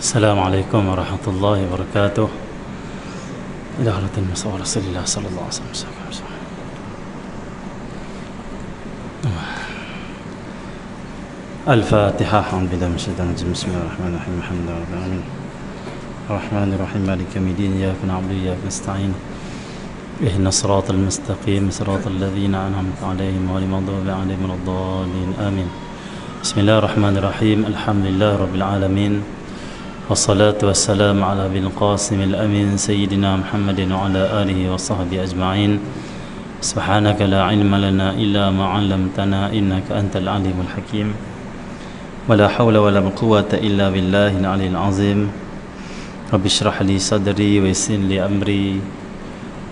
السلام عليكم ورحمة الله وبركاته. إلى حضرة المصطفى رسول الله صلى الله عليه وسلم. الفاتحة. أعوذ بالله من الشيطان الرجيم. بسم الله الرحمن الرحيم. الحمد لله رب العالمين الرحمن الرحيم مالك يوم الدين. إياك نعبد وإياك نستعين. اهدنا الصراط المستقيم صراط الذين أنعمت عليهم غير المغضوب عليهم ولا الضالين آمين. بسم الله الرحمن الرحيم. الحمد لله رب العالمين والصلاة والسلام على ابن القاسم الأمين سيدنا محمد وعلى آله وصحبه أجمعين. سبحانك لا علم لنا إلا ما علمتنا إنك أنت العليم الحكيم. ولا حول ولا قوة إلا بالله العلي العظيم. رب اشرح لي صدري ويسر لي أمري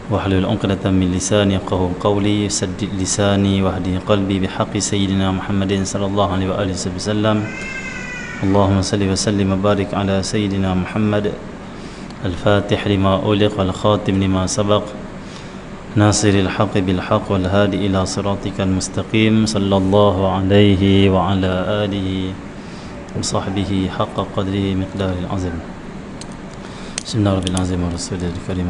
واحلل عقدة من لساني يفقهوا قولي. سدد لساني واهدي قلبي بحق سيدنا محمد صلى الله عليه وآله وسلم. اللهم صل وسلم وبارك على سيدنا محمد الفاتح لما أغلق والخاتم لما سبق ناصر الحق بالحق والهادي إلى صراطك المستقيم صلى الله عليه وعلى آله وصحبه حق قدره مقدار العظيم. بسم الله رب العظيم ورسوله الكريم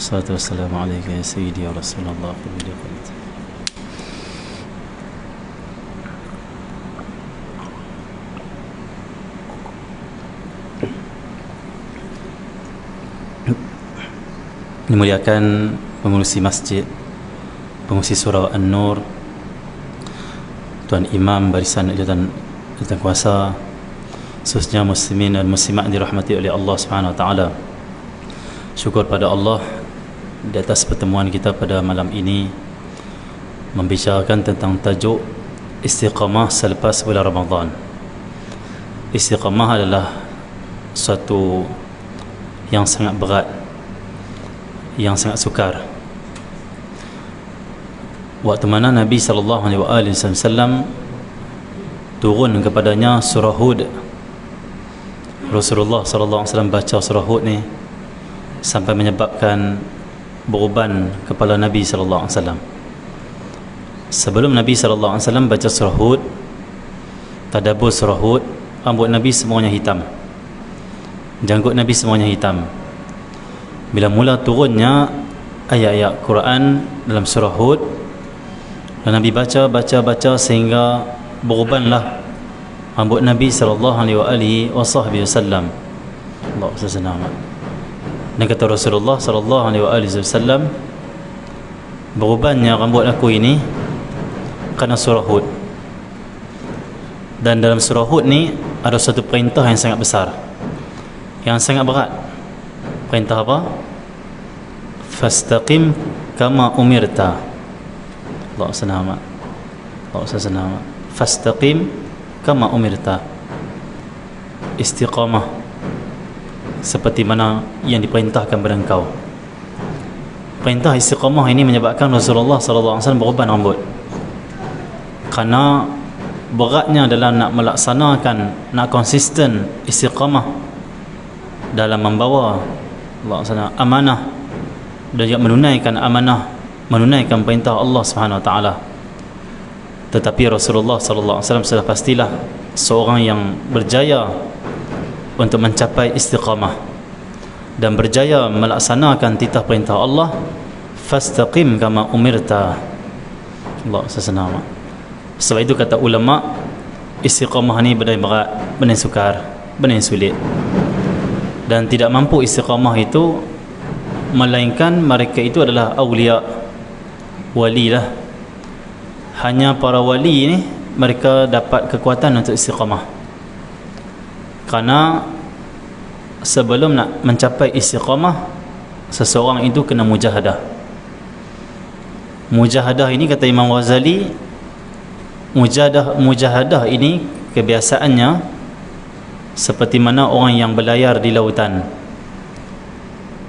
الصلاة والسلام عليك يا سيدي يا رسول الله. Dimuliakan pengurusi masjid, pengurusi surau An-Nur, Tuan Imam barisan jawatan kuasa, khususnya muslimin dan muslimat dirahmati oleh Allah Subhanahu wa taala. Syukur pada Allah di atas pertemuan kita pada malam ini membicarakan tentang tajuk istiqamah selepas bulan Ramadan. Istiqamah adalah suatu yang sangat berat, yang sangat sukar. Waktu mana Nabi SAW turun kepadanya surah Hud, Rasulullah SAW baca surah Hud ni sampai menyebabkan beruban kepala Nabi SAW. Sebelum Nabi SAW baca surah Hud, tadabbur surah Hud, rambut Nabi semuanya hitam, janggut Nabi semuanya hitam. Bila mula turunnya ayat-ayat Quran dalam surah Hud, dan Nabi baca sehingga berubanlah rambut Nabi sallallahu alaihi wasallam. Allahu subhanahu. Dan kata Rasulullah sallallahu alaihi wasallam, berubannya rambut aku ini kerana surah Hud. Dan dalam surah Hud ni ada satu perintah yang sangat besar, yang sangat berat. Perintah apa? Fastaqim kama umirta. Allah senama. Fastaqim kama umirta. Istiqamah seperti mana yang diperintahkan kepada engkau. Perintah istiqamah ini menyebabkan Rasulullah sallallahu alaihi wasallam beruban rambut. Kerana beratnya adalah nak melaksanakan, nak konsisten istiqamah dalam membawa amanah dan juga menunaikan amanah, menunaikan perintah Allah Subhanahu wa taala. Tetapi Rasulullah sallallahu alaihi wasallam sudah pastilah seorang yang berjaya untuk mencapai istiqamah dan berjaya melaksanakan titah perintah Allah, fastaqim kama umirta. Allah sesenama. Sebab itu kata ulama, istiqamah ni benda yang berat, benda yang sukar, benda yang sulit. Dan tidak mampu istiqamah itu melainkan mereka itu adalah awliya, wali lah. Hanya para wali ni mereka dapat kekuatan untuk istiqamah. Kerana sebelum nak mencapai istiqamah, seseorang itu kena mujahadah. Mujahadah ini kata Imam Ghazali, mujahadah ini kebiasaannya seperti mana orang yang berlayar di lautan.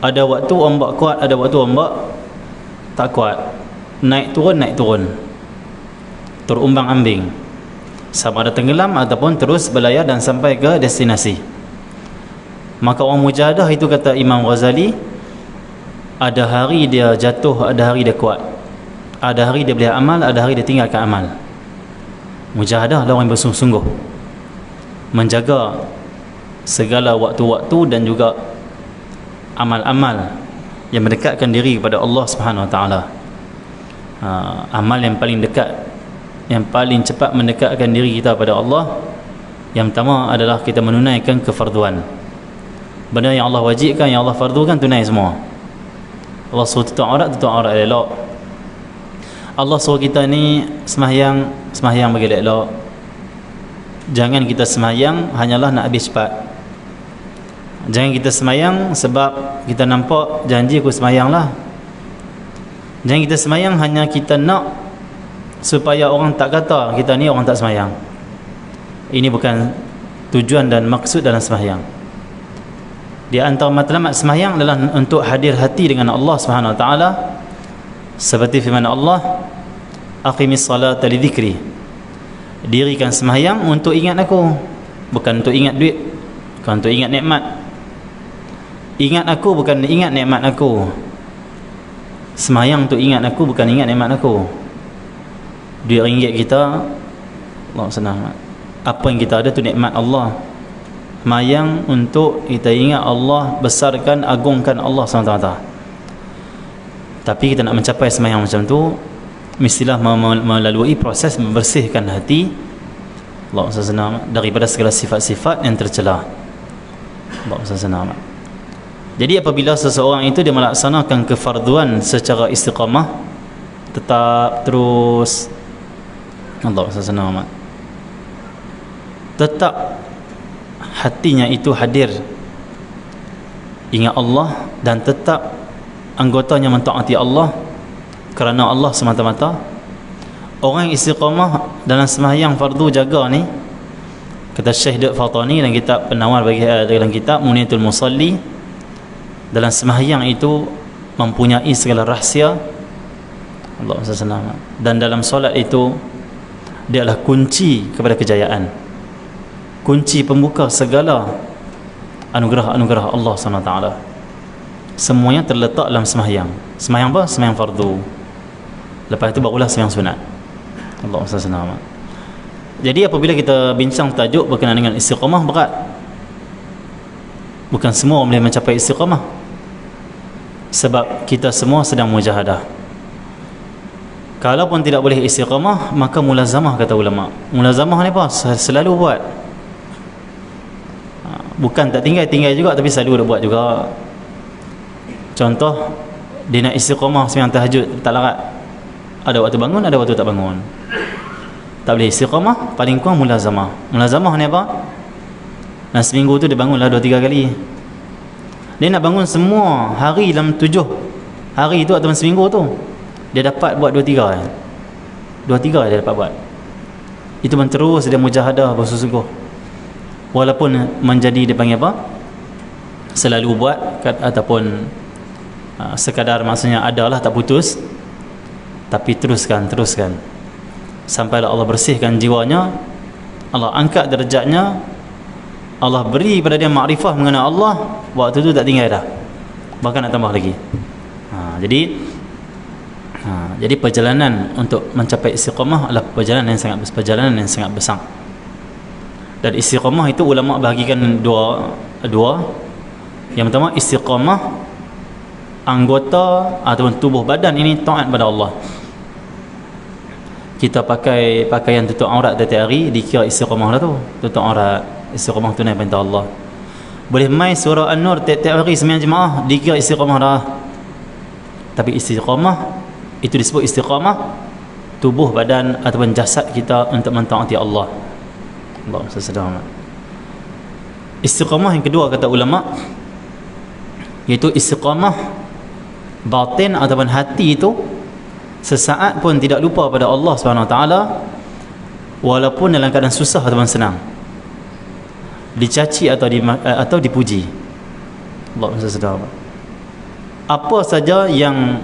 Ada waktu ombak kuat, ada waktu ombak tak kuat, naik turun, terumbang-ambing, sama ada tenggelam ataupun terus berlayar dan sampai ke destinasi. Maka orang mujahadah itu kata Imam Ghazali, ada hari dia jatuh, ada hari dia kuat, ada hari dia boleh amal, ada hari dia tinggalkan amal. Mujahadah adalah orang yang bersungguh-sungguh menjaga segala waktu-waktu dan juga amal-amal yang mendekatkan diri kepada Allah Subhanahu Wa Taala. Amal yang paling dekat, yang paling cepat mendekatkan diri kita kepada Allah, yang pertama adalah kita menunaikan kefarduan. Benda yang Allah wajibkan, yang Allah fardukan, tunai semua. Allah suruh tutup aurat elok. Allah suruh kita ni sembahyang bagi elok. Jangan kita sembahyang hanyalah nak habis cepat. Jangan kita sembahyang sebab kita nampak janji aku sembahyang lah. Jangan kita sembahyang hanya kita nak supaya orang tak kata kita ni orang tak sembahyang. Ini bukan tujuan dan maksud dalam sembahyang. Di antara matlamat sembahyang adalah untuk hadir hati dengan Allah Subhanahu Wa Taala, seperti firman Allah, aqimis salata li dzikri. Dirikan sembahyang untuk ingat aku, bukan untuk ingat duit, bukan untuk ingat nikmat. Ingat aku bukan ingat nikmat aku. Sembahyang untuk ingat aku, bukan ingat nikmat aku. Duit ringgit kita, Allah senang. Apa yang kita ada tu nikmat Allah. Sembahyang untuk kita ingat Allah, besarkan, agungkan Allah SWT. Tapi kita nak mencapai sembahyang macam tu, mestilah melalui proses membersihkan hati Allah SWT daripada segala sifat-sifat yang tercela. Allah SWT. Jadi apabila seseorang itu dia melaksanakan kefarduan secara istiqamah, tetap terus, Allah SWT, tetap hatinya itu hadir ingat Allah, dan tetap anggotanya mentaati Allah kerana Allah semata-mata. Orang yang istiqamah dalam sembahyang fardu jaga ni, kata Syekh Duk Fatani dalam kitab penawar bagi dalam kitab Muniyatul Musalli, dalam sembahyang itu mempunyai segala rahsia Allah SWT, dan dalam solat itu dia adalah kunci kepada kejayaan, kunci pembuka segala anugerah-anugerah Allah SWT. Semuanya terletak dalam sembahyang. Sembahyang apa? Sembahyang fardu. Lepas itu barulah sembahyang sunat. Allah SWT. Jadi apabila kita bincang tajuk berkenaan dengan istiqamah, berat. Bukan semua boleh mencapai istiqamah, sebab kita semua sedang mujahadah. Kalaupun tidak boleh istiqamah, maka mulazamah, kata ulama. Mulazamah ni apa? Selalu buat. Bukan tak tinggal juga, tapi selalu dia buat juga. Contoh, dia nak istiqamah sembahyang tahajud, tak larat. Ada waktu bangun, ada waktu tak bangun. Tak boleh istiqamah, paling kurang mulazamah. Mulazamah ni apa? Dan seminggu tu dia bangunlah 2-3 kali. Dia nak bangun semua hari dalam 7 hari tu atau seminggu tu, dia dapat buat 2-3 dia dapat buat. Itu pun terus dia mujahadah bersungguh. Walaupun menjadi dia panggil apa? Selalu buat ataupun sekadar maksudnya adalah tak putus, tapi teruskan sampailah Allah bersihkan jiwanya, Allah angkat derajatnya, Allah beri pada dia makrifah mengenai Allah. Waktu tu tak tinggal dah, bahkan nak tambah lagi. Jadi perjalanan untuk mencapai istiqamah adalah perjalanan yang sangat besar. Dan istiqamah itu ulama bahagikan dua. Yang pertama, istiqamah anggota ataupun tubuh badan ini taat pada Allah. Kita pakai pakaian tutup aurat tiap hari, dikira istiqamah lah tu. Tutup aurat, istiqamah tunai perintah Allah. Boleh main surah An-Nur tiap hari sembahyang jemaah, dikira istiqamah dah. Tapi istiqamah itu disebut istiqamah tubuh badan ataupun jasad kita untuk mentaati Allah. Allah SWT. Istiqamah yang kedua kata ulama, iaitu istiqamah batin ataupun hati itu sesaat pun tidak lupa pada Allah SWT, walaupun dalam keadaan susah ataupun senang, dicaci atau dipuji. Allah SWT. Apa saja yang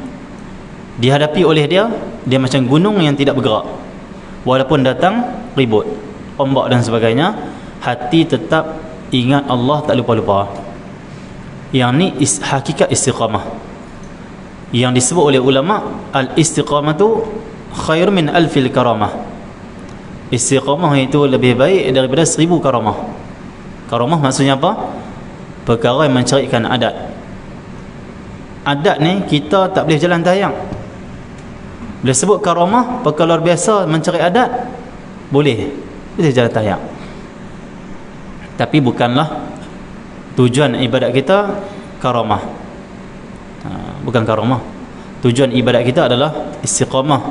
dihadapi oleh dia macam gunung yang tidak bergerak, walaupun datang ribut, ombak dan sebagainya, hati tetap ingat Allah, tak lupa-lupa. Yang ni hakikat istiqamah, yang disebut oleh ulama, al-istiqamatu khair min alfil karamah. Istiqamah itu lebih baik daripada 1000 karamah. Karamah maksudnya apa? Perkara yang mencarikan adat. Adat ni kita tak boleh jalan tayang. Bila sebut karamah, perkara luar biasa mencari adat, boleh jalan tayang. Tapi bukanlah tujuan ibadat kita karamah. Bukan karamah. Tujuan ibadat kita adalah istiqamah,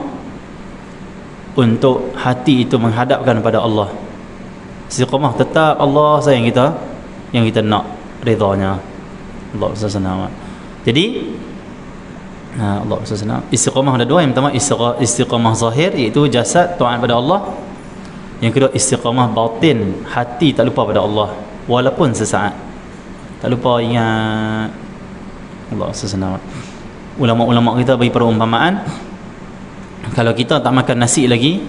untuk hati itu menghadapkan pada Allah. Istiqamah, tetap Allah sayang kita, yang kita nak ridhanya Allah SWT. Jadi Allah SWT, istiqamah ada dua. Yang pertama istiqamah zahir, iaitu jasad taat pada Allah. Yang kedua istiqamah batin, hati tak lupa pada Allah walaupun sesaat, tak lupa ingat Allah SWT. Ulama-ulama kita bagi perumpamaan, kalau kita tak makan nasi lagi,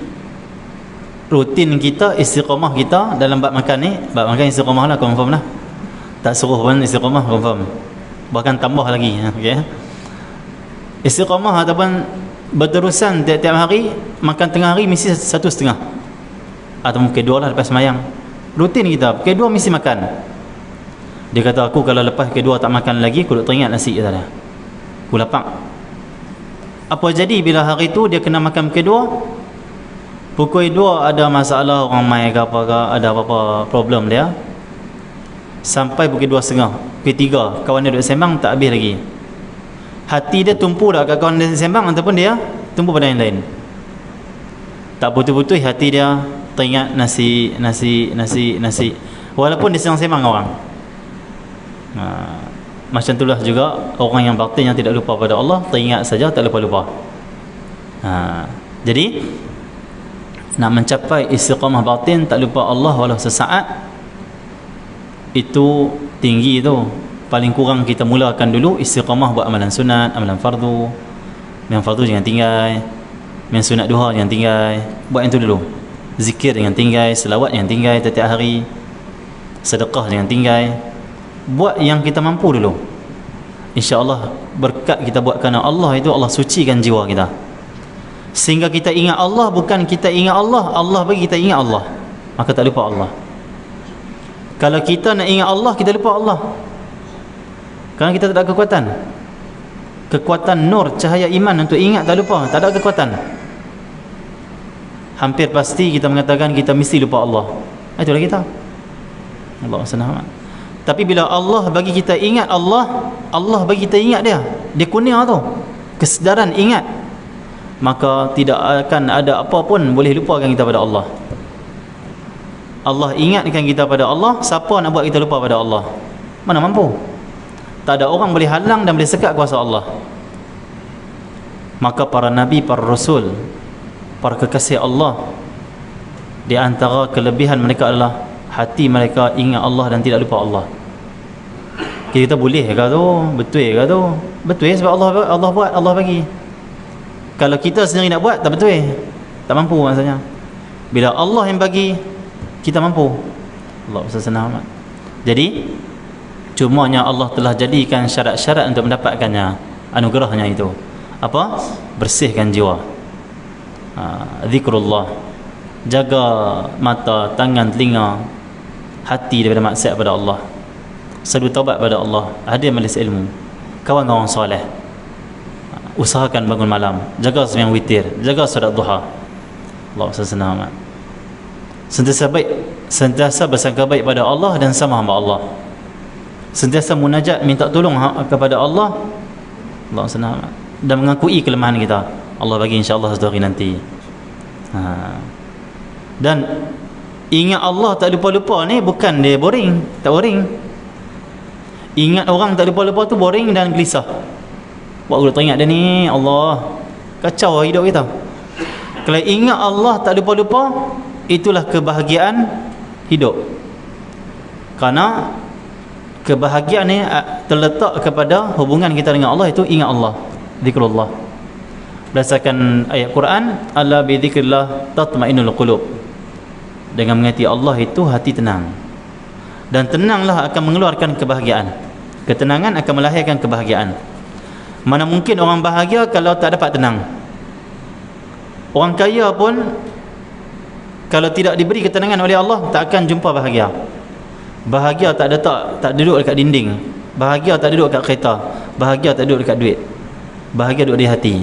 rutin kita, istiqamah kita dalam bab makan ni, bab makan istiqamah lah, confirm lah. Tak suruh pun istiqamah, confirm. Bahkan tambah lagi, okay? Istiqamah ataupun berterusan tiap-tiap hari, makan tengah hari mesti 1,5, atau mungkin 2 lah lepas semayang. Rutin kita, pukul 2 mesti makan. Dia kata, aku kalau lepas pukul 2 tak makan lagi, aku duk teringat nasi kata dia. Aku lapar. Apa jadi bila hari tu dia kena makan pukul 2 ada masalah, orang mai ke apa ke, ada apa-apa problem dia, sampai pukul 2.30, pukul 3 kawan dia duduk sembang tak habis lagi. Hati dia tumpu dah kat kawan dia sembang, ataupun dia tumpu pada yang lain. Tak putus-putus hati dia teringat nasi. Walaupun dia sedang sembang orang. Macam itulah juga orang yang batin, yang tidak lupa pada Allah, teringat saja, tak lupa-lupa. Jadi nak mencapai istiqamah batin, tak lupa Allah walau sesaat, itu tinggi tu. Paling kurang kita mulakan dulu istiqamah buat amalan sunat, amalan fardu. Yang fardu jangan tinggal, yang sunat duha jangan tinggal, buat yang tu dulu. Zikir jangan tinggal, selawat jangan tinggal setiap hari, sedekah jangan tinggal. Buat yang kita mampu dulu. InsyaAllah berkat kita buat kerana Allah itu, Allah sucikan jiwa kita, sehingga kita ingat Allah. Bukan kita ingat Allah, Allah bagi kita ingat Allah, maka tak lupa Allah. Kalau kita nak ingat Allah, kita lupa Allah, kerana kita tak ada kekuatan nur, cahaya iman untuk ingat, tak lupa, tak ada kekuatan. Hampir pasti kita mengatakan kita mesti lupa Allah. Itulah kita. Allah SWT. Tapi bila Allah bagi kita ingat Allah, Allah bagi kita ingat dia kurnia tu, kesedaran ingat, maka tidak akan ada apa pun boleh lupakan kita pada Allah. Allah ingatkan kita pada Allah. Siapa nak buat kita lupa pada Allah? Mana mampu? Tak ada orang boleh halang dan boleh sekat kuasa Allah. Maka para nabi, para rasul, para kekasih Allah, di antara kelebihan mereka adalah hati mereka ingat Allah dan tidak lupa Allah. Kita boleh ke tu? Betul ke tu? Betul sebab Allah buat, Allah bagi. Kalau kita sendiri nak buat, tak betul, tak mampu maksudnya. Bila Allah yang bagi, kita mampu. Allah SWT. Jadi cumanya Allah telah jadikan syarat-syarat untuk mendapatkannya, anugerahnya itu apa? Bersihkan jiwa, zikrullah, jaga mata, tangan, telinga, hati daripada maksiat pada Allah, selalu taubat pada Allah, hadir majlis ilmu, kawan dengan orang soleh, usahakan bangun malam, jaga sembahyang witir, jaga solat duha. Allah SWT. Sentiasa baik, sentiasa bersangka baik pada Allah dan sama hamba Allah, sentiasa munajat minta tolong kepada Allah SWT, dan mengakui kelemahan kita. Allah bagi insya-Allah satu hari nanti. Dan ingat Allah tak lupa-lupa ni bukan dia boring, tak boring. Ingat orang tak lupa-lupa tu boring dan gelisah. Buat aku teringat dia ni, Allah, kacau hidup kita. Kalau ingat Allah tak lupa-lupa, itulah kebahagiaan hidup. Kerana kebahagiaan ni terletak kepada hubungan kita dengan Allah, itu ingat Allah, zikrullah. Berdasarkan ayat Quran, ala bi dzikrillah tatma'innul qulub. Dengan mengingati Allah itu hati tenang, dan tenanglah akan mengeluarkan kebahagiaan. Ketenangan akan melahirkan kebahagiaan. Mana mungkin orang bahagia kalau tak dapat tenang? Orang kaya pun kalau tidak diberi ketenangan oleh Allah, tak akan jumpa bahagia. Bahagia tak duduk dekat dinding. Bahagia tak duduk dekat kereta. Bahagia tak duduk dekat duit. Bahagia duduk di hati.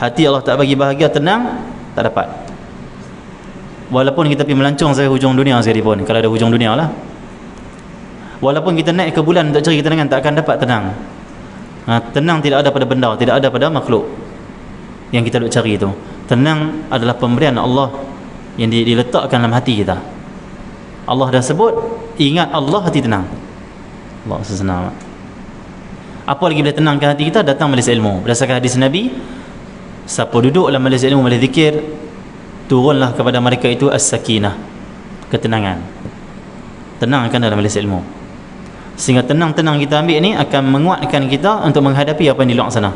Hati Allah tak bagi bahagia, tenang, tak dapat. Walaupun kita pergi melancong sampai hujung dunia sekalipun, kalau ada hujung dunia lah. Walaupun kita naik ke bulan untuk cari ketenangan, tak akan dapat tenang. Tenang tidak ada pada benda, tidak ada pada makhluk yang kita duk cari itu. Tenang adalah pemberian Allah yang diletakkan dalam hati kita. Allah dah sebut, ingat Allah, hati tenang. Allah senang. Apa lagi boleh tenangkan hati kita? Datang majlis ilmu. Berdasarkan hadis Nabi, siapa duduk dalam majlis ilmu, majlis zikir, turunlah kepada mereka itu as-sakinah, ketenangan. Tenangkan dalam majlis ilmu. Sehingga tenang-tenang kita ambil ni akan menguatkan kita untuk menghadapi apa yang di luar sana.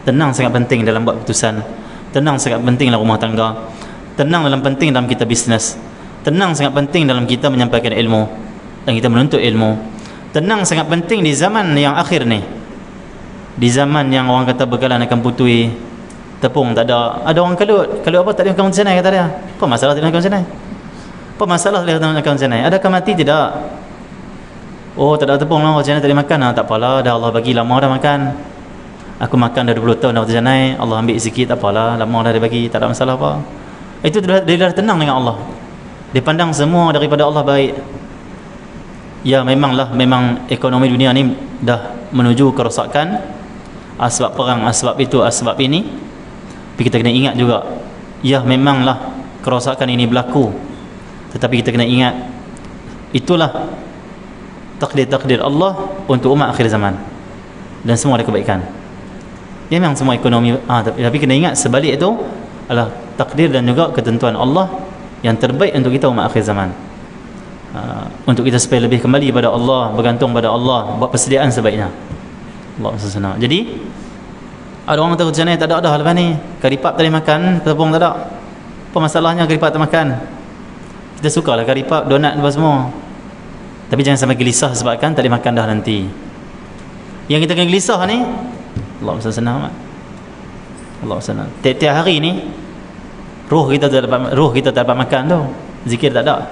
Tenang sangat penting dalam buat keputusan. Tenang sangat penting dalam rumah tangga. Tenang penting dalam kita bisnes. Tenang sangat penting dalam kita menyampaikan ilmu dan kita menuntut ilmu. Tenang sangat penting di zaman yang akhir ni. Di zaman yang orang kata bekalan akan putui, tepung tak ada. Ada orang kalut apa tak ada kawan senai kata dia. Apa masalah tak ada kawan senai? Apa masalah dia tak ada kawan senai? Adakah mati? Tidak. Oh, tak ada tepung lah, macam mana tak boleh makan? Tak apalah, dah Allah bagi, lama dah makan. Aku makan dah 20 tahun dah macam mana, Allah ambil sikit, tak apalah, lama dah dia bagi, tak ada masalah apa. Itu dia dah tenang dengan Allah. Dia pandang semua daripada Allah baik. Ya, memang ekonomi dunia ni dah menuju kerosakan. Asbab perang, asbab itu, asbab ini. Tapi kita kena ingat juga, ya memanglah kerosakan ini berlaku. Tetapi kita kena ingat, itulah takdir Allah untuk umat akhir zaman, dan semua ada kebaikan. Ya memang semua ekonomi, tapi kena ingat sebalik itu adalah takdir dan juga ketentuan Allah yang terbaik untuk kita umat akhir zaman. Untuk kita supaya lebih kembali pada Allah, bergantung pada Allah, buat persediaan sebaiknya. Allah SWT. Jadi ada orang tahu macam ni, tak ada lepas ni karipap tak boleh makan, tepung tak ada. Apa masalahnya karipap tak makan? Kita sukalah karipap, donat apa semua. Tapi jangan sampai gelisah sebabkan tak boleh makan dah nanti. Yang kita kena gelisah ni, Allah senang. Allah senang. Tiap-tiap hari ni roh kita tak dapat makan tu. Zikir tak ada.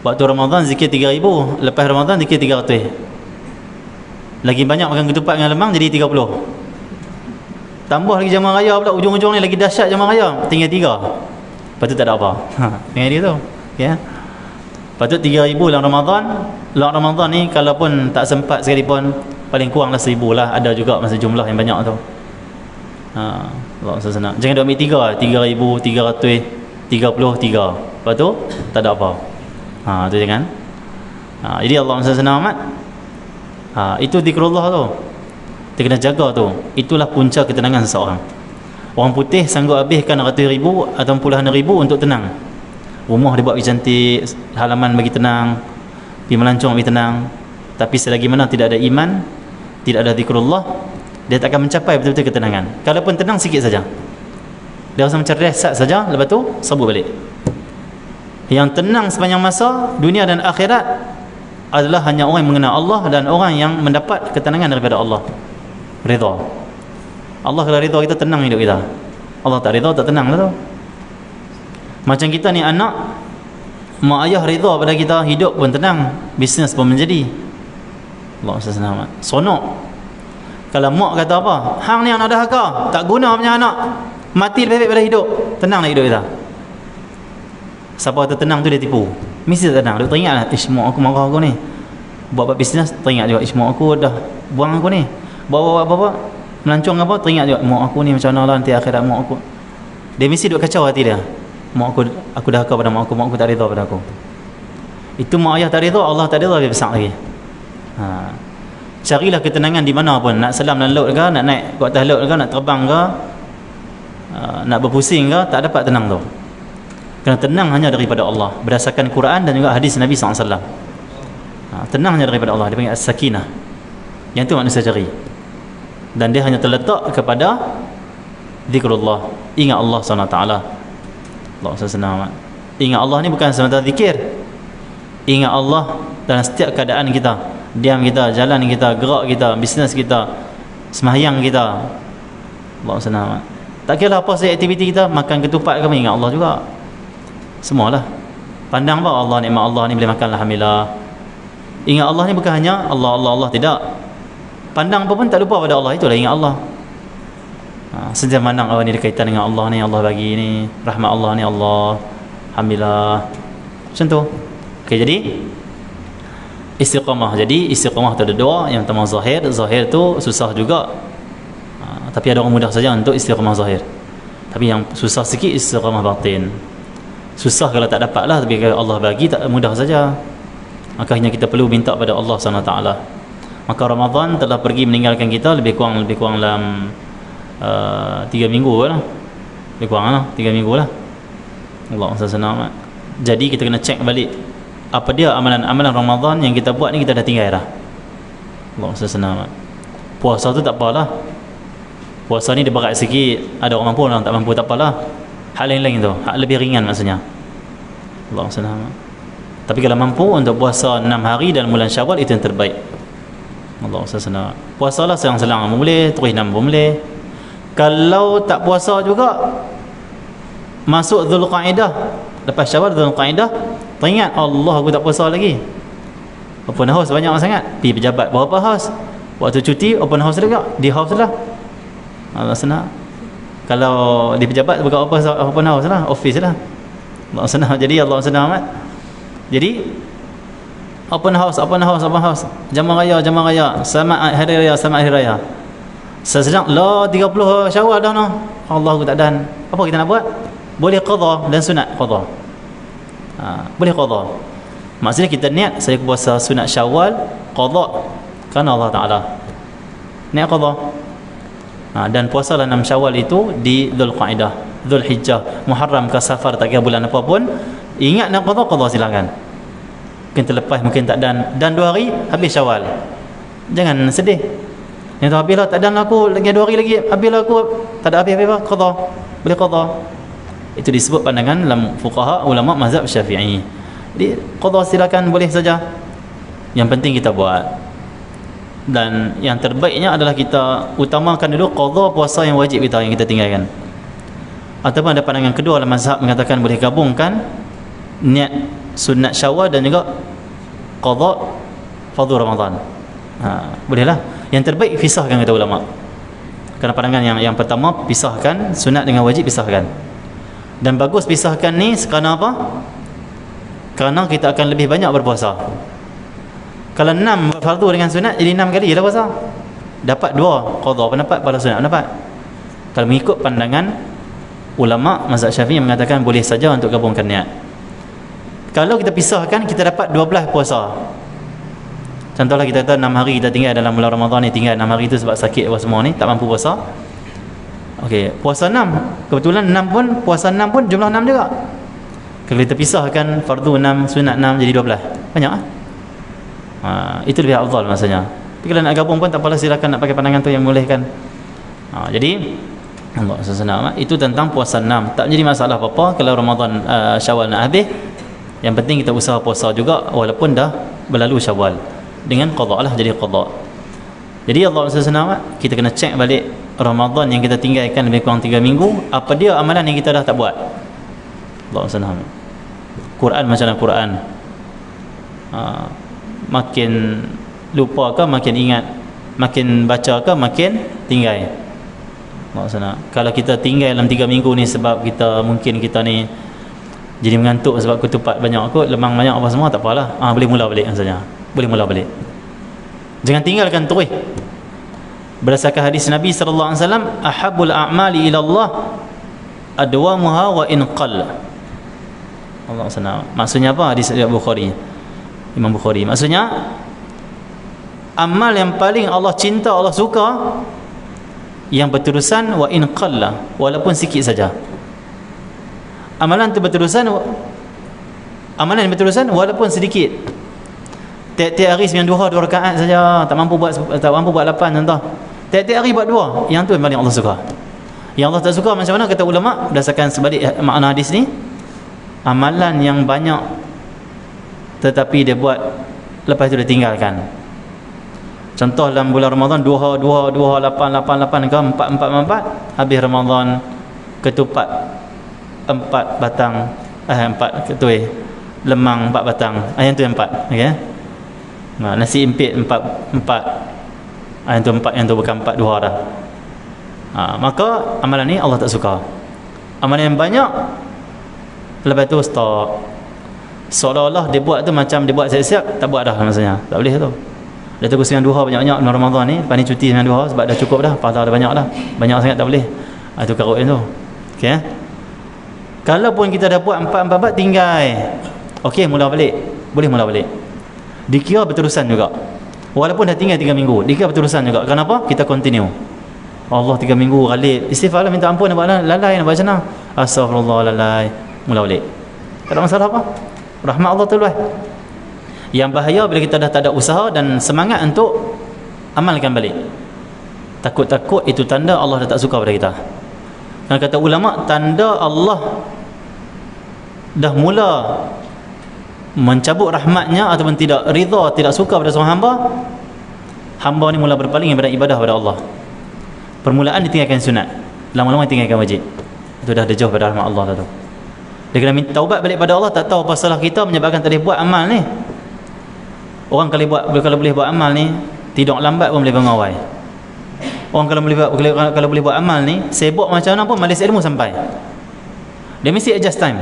Waktu Ramadan zikir 3,000, lepas Ramadan zikir 300. Lagi banyak makan ketupat dengan lemang jadi 30. Tambah lagi jamaah raya pula, ujung-ujung ni lagi dahsyat jamaah raya, tinggal 3. Lepas tu tak ada apa. Dengan dia tu. Ya. Patut 3,000 dalam Ramadan. Dalam Ramadan ni kalaupun tak sempat sekalipun, paling kuranglah 1,000 lah. Ada juga masa jumlah yang banyak tu. Allah senang. Jangan duk ambil 3,000, 300, 33. Lepas tu tak ada apa. Tu jangan. Jadi Allah senang amat. Itu zikrullah tu. Kita kena jaga tu. Itulah punca ketenangan seseorang. Orang putih sanggup habiskan ratus ribu atau puluhan ribu untuk tenang. Rumah dia buat bagi cantik, halaman bagi tenang, pergi melancong bagi tenang. Tapi selagi mana tidak ada iman, tidak ada zikrullah, dia tak akan mencapai betul-betul ketenangan. Kalaupun tenang sikit saja, dia rasa macam rehat saja, lepas tu sabut balik. Yang tenang sepanjang masa dunia dan akhirat adalah hanya orang yang mengenal Allah dan orang yang mendapat ketenangan daripada Allah. Redha. Allah kalau redha kita, tenang hidup kita. Allah tak redha, tak tenang lah tu. Macam kita ni anak, mak ayah redha pada kita, hidup pun tenang, bisnes pun menjadi. Allah SWT. Sonok. Kalau mak kata apa, hang ni anak dah haka, tak guna punya anak, mati lebih baik pada hidup, tenang lah hidup kita. Siapa kata tenang tu dia tipu. Mesti tak tenang. Dia teringat lah, mak aku marah aku ni, buat bisnes, teringat juga mak aku dah buang aku ni, bawa melancong apa, teringat juga mak aku ni macam mana lah nanti akhirat mak aku. Dia mesti duk kacau hati dia. Mak aku dah haka pada mak aku tak redha pada aku. Itu mak ayah tak redha, Allah tak redha, lebih besar lagi. Carilah ketenangan di mana pun, nak selam dalam laut ke, nak naik ke atas laut ke, nak terbang ke, nak berpusing ke, tak dapat tenang tu. Kerana tenang hanya daripada Allah, berdasarkan Quran dan juga hadis Nabi SAW. Tenang hanya daripada Allah, dia panggil as-sakinah. Yang tu manusia cari. Dan dia hanya terletak kepada zikrullah, ingat Allah SWT. Allah SWT. Ingat Allah ni bukan semata zikir. Ingat Allah dalam setiap keadaan kita, diam kita, jalan kita, gerak kita, bisnes kita, sembahyang kita. Allah SWT. Tak kira apa saja aktiviti kita, makan ketupat ke, ingat Allah juga. Semualah. Pandang apa Allah, nikmat Allah ni, boleh makan alhamdulillah. Ingat Allah ni bukan hanya Allah, Allah, Allah, tidak. Pandang apa pun tak lupa pada Allah, itulah ingat Allah. Sentiasa mandang ni ada kaitan dengan Allah ni, Allah bagi ni, rahmat Allah ni, Allah, alhamdulillah. Macam tu. Okey, jadi istiqamah. Jadi istiqamah tu ada dua. Yang pertama zahir. Zahir tu susah juga. Tapi ada orang mudah saja untuk istiqamah zahir. Tapi yang susah sikit istiqamah batin. Susah kalau tak dapat lah, tapi kalau Allah bagi tak mudah saja. Makanya kita perlu minta pada Allah SWT. Maka Ramadan telah pergi meninggalkan kita lebih kurang dalam 3 minggu lah. Lebih kurang lah 3 minggu lah. Allah SWT. Jadi kita kena cek balik apa dia amalan-amalan Ramadan yang kita buat ni, kita dah tinggal dah. Allah SWT. Puasa tu tak apalah. Puasa ni dia berat sikit, ada orang mampu, orang tak mampu, tak apalah. Hak lain-lain tu, hak lebih ringan maksudnya. Allah SWT. Tapi kalau mampu untuk puasa 6 hari dalam bulan Syawal, itu yang terbaik. Allah SWT. Puasalah selang-selang pun boleh, terus 6 pun boleh. Kalau tak puasa juga, masuk Zulqa'dah, lepas Syawal Zulqa'dah, teringat Allah, aku tak puasa lagi. Open house banyak sangat. Pergi pejabat berapa house, waktu cuti open house juga, di house lah. Allah senang. Kalau di pejabat bukan open house lah, office lah. Allah senang. Jadi Allah senang amat. Jadi open house. Jamaah raya, selamat hari raya, selamat hari raya. Sedang lah 30 Syawal dah noh. Allah, aku tak dan. Apa kita nak buat? Boleh qada dan sunat qada. Boleh qada. Maksudnya kita niat saya puasa sunat Syawal, qada kerana Allah Taala. Niat qada. Dan puasalah 6 Syawal itu di Zulqa'dah, Zulhijjah, Muharram ke Safar, tak kira bulan apa pun. Ingat nak qada silakan. Mungkin terlepas, mungkin tak dan 2 hari habis Syawal. Jangan sedih. Yang tu habislah, tak dan aku lagi 2 hari lagi, habislah aku, tak ada habis qada. Boleh qada. Itu disebut pandangan dalam fuqaha ulama mazhab Syafi'i. Jadi qada silakan, boleh saja. Yang penting kita buat. Dan yang terbaiknya adalah kita utamakan dulu qada puasa yang wajib kita, yang kita tinggalkan. Ataupun ada pandangan kedua dalam mazhab mengatakan boleh gabungkan niat sunat Syawal dan juga qada fardhu Ramadan. Bolehlah. Yang terbaik pisahkan, kata ulama. Kerana pandangan yang pertama, pisahkan sunat dengan wajib, pisahkan. Dan bagus pisahkan ni kerana apa? Kerana kita akan lebih banyak berpuasa. Kalau 6 fardu dengan sunat, jadi 6 kali lah puasa. Dapat 2 qada, pendapat pada sunat pendapat. Kalau mengikut pandangan ulama mazhab Syafi'i yang mengatakan boleh saja untuk gabungkan niat. Kalau kita pisahkan, kita dapat 12 puasa. Contohlah kita kata 6 hari kita tinggal dalam bulan Ramadan ni, tinggal 6 hari tu sebab sakit apa semua ni, tak mampu puasa. Okey, puasa 6. Kebetulan 6 pun, puasa 6 pun jumlah 6 juga. Kalau kita pisahkan fardu 6, sunat 6, jadi 12. Banyak ah. Itu lebih afdal maksudnya. Tapi kalau nak gabung pun tak apalah, silakan nak pakai pandangan tu yang bolehkan. Jadi Allah SWT, itu tentang puasa 6. Tak menjadi masalah apa-apa kalau Ramadan Syawal nak habis. Yang penting kita usaha puasa juga walaupun dah berlalu Syawal. Dengan qada lah, jadi qada. Jadi Allah SWT, kita kena cek balik Ramadan yang kita tinggalkan lebih kurang 3 minggu, apa dia amalan yang kita dah tak buat. Allah SWT. Quran macam mana Quran? Makin lupa ke makin ingat, makin baca ke makin tinggal. Maksudnya kalau kita tinggal dalam 3 minggu ni sebab mungkin kita ni jadi mengantuk sebab ketupat banyak kot, lemang banyak apa semua, tak apalah. Boleh mula balik maksudnya. Boleh mula balik. Jangan tinggalkan terus. Berdasarkan hadis Nabi sallallahu alaihi wasallam, ahabbul a'mali ila Allah adwamuha wa in qalla. Allah SWT. Maksudnya apa hadis Bukhari? Imam Bukhari. Maksudnya amal yang paling Allah cinta, Allah suka yang berterusan wa in qalla, walaupun sikit saja. Amalan tu berterusan, amalan yang berterusan walaupun sedikit. Tiap-tiap hari sembahyang duha 2 rakaat saja, tak mampu buat 8 contoh. Tiap-tiap hari buat 2, yang tu yang paling Allah suka. Yang Allah tak suka macam mana kata ulama berdasarkan sebalik makna hadis ni? Amalan yang banyak tetapi dia buat lepas tu dia tinggalkan. Contoh dalam bulan Ramadan 2 8 ke 4 habis Ramadan ketupat 4 batang 4 ketuai lemang 4 batang. Yang tu yang 4. Okey. Nasi impit 4. Yang tu 4, yang tu bukan 4 2 dah. Maka amalan ni Allah tak suka. Amalan yang banyak lepas tu stop. Seolah-olah dia buat tu macam dia buat siap-siap, tak buat dah maksudnya. Tak boleh tu. Dia tu sembahyang duha banyak-banyak dalam Ramadan ni, lepas ni cuti sembahyang duha sebab dah cukup dah, pahala dah banyak dah. Banyak sangat tak boleh. Itu karut tu. Okey. Kalaupun kita dah buat 4 tinggal. Okey, mula balik. Boleh mula balik. Dikira berterusan juga. Walaupun dah tinggal 3 minggu, dikira berterusan juga. Kenapa? Kita continue. Allah 3 minggu kali istighfar lah, minta ampun, nak buat lalai, nak buat macam mana? Astaghfirullah, lalai. Mula balik. Tak ada masalah apa. Rahmat Allah tu luas. Yang bahaya bila kita dah tak ada usaha dan semangat untuk amalkan balik. Takut-takut itu tanda Allah dah tak suka pada kita. Dan kata ulama, tanda Allah dah mula mencabut rahmatnya ataupun tidak rida, tidak suka pada seorang hamba ni mula berpaling daripada ibadah pada Allah. Permulaan ditinggalkan sunat, lama-lama ditinggalkan wajib. Itu dah jauh pada rahmat Allah tu. Dia kena minta taubat balik pada Allah. Tak tahu apa salah kita menyebabkan tak boleh buat amal ni. Orang kalau boleh buat amal ni, tidur lambat pun boleh bangun awal. Orang kalau boleh buat amal ni, sibuk macam mana pun malis ilmu sampai. Dia mesti adjust time.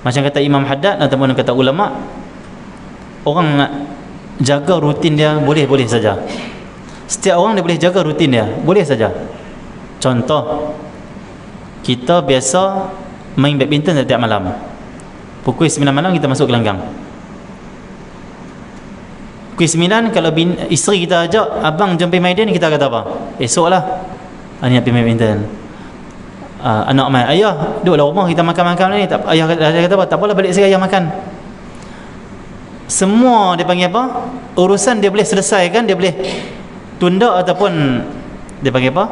Macam kata Imam Haddad ataupun kata ulama, orang nak jaga rutin dia boleh saja. Setiap orang dia boleh jaga rutin dia, boleh saja. Contoh, kita biasa main badminton setiap malam. Pukul 9 malam kita masuk gelanggang. Pukul 9 kalau isteri kita ajak, abang jom pergi main dia ni, kita kata apa? Esoklah. Ni nak pergi main badminton. Anak main, ayah duduklah rumah kita makan-makan ni. Ayah kata apa? Tak apalah, balik sekali ayah makan. Semua dia panggil apa? Urusan dia boleh selesaikan, dia boleh tunda ataupun dia panggil apa?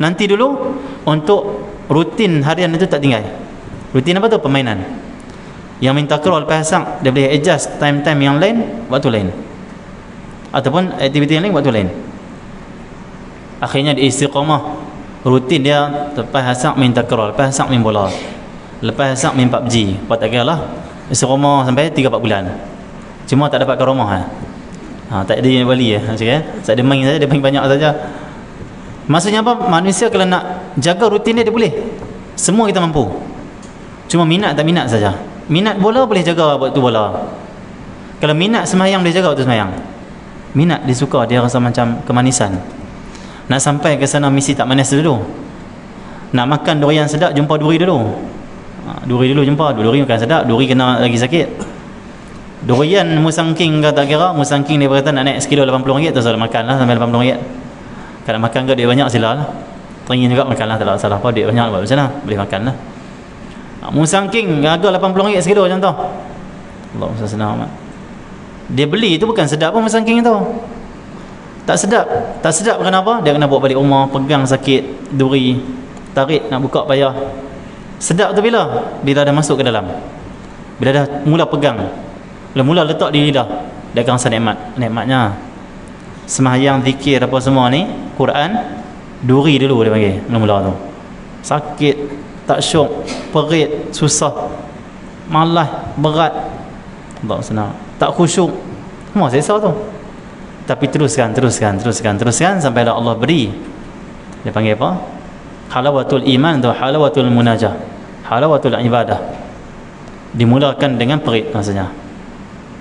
Nanti dulu, untuk rutin harian itu tak tinggal. Rutin apa tu? Permainan. Yang minta crawl lepas asar, dia boleh adjust time-time yang lain, waktu lain. Ataupun aktiviti yang lain, waktu lain. Akhirnya dia istiqamah. Rutin dia lepas asar main takraw, lepas asar main bola, lepas asar main PUBG. Buat tak kira lah. Istiqamah sampai 3-4 bulan. Cuma tak dapat ke rumah. Tak ada wali tak ada main saja, dia main banyak saja. Maksudnya apa? Manusia kalau nak jaga rutin dia boleh. Semua kita mampu. Cuma minat tak minat saja. Minat bola boleh jaga waktu bola. Kalau minat semayang boleh jaga waktu semayang. Minat dia suka, dia rasa macam kemanisan. Nak sampai ke sana mesti tak manis dulu. Nak makan durian sedap, jumpa duri dulu. Duri dulu jumpa, duri makan sedap, duri kena lagi sakit. Durian musangking ke tak kira, musangking dia berkata nak naik sekilo RM80 tu salah makan lah sampai RM80. Kalau makan ke duit banyak silalah. Teringin juga makan lah, tak ada salah apa, duit banyak buat macam mana, boleh makan lah. Musangking harga RM80 sekilo contoh. Allah senang amat. Dia beli tu bukan sedap pun musangking tu. Tak sedap. Tak sedap kenapa? Dia kena bawa balik rumah, pegang sakit, duri, tarik nak buka payah. Sedap tu bila? Bila dah masuk ke dalam. Bila dah mula pegang, mula letak di lidah, dia akan rasa nikmatnya. Sembahyang, zikir apa semua ni, Quran, duri dulu dia panggil mula-mula tu. Sakit, tak syok, perit, susah, malas, berat, Allah senang, tak khusyuk, semua sesa tu. Tapi teruskan sampai Allah beri, dia panggil apa? Halawatul iman atau halawatul munajah, halawatul ibadah. Dimulakan dengan perit maksudnya.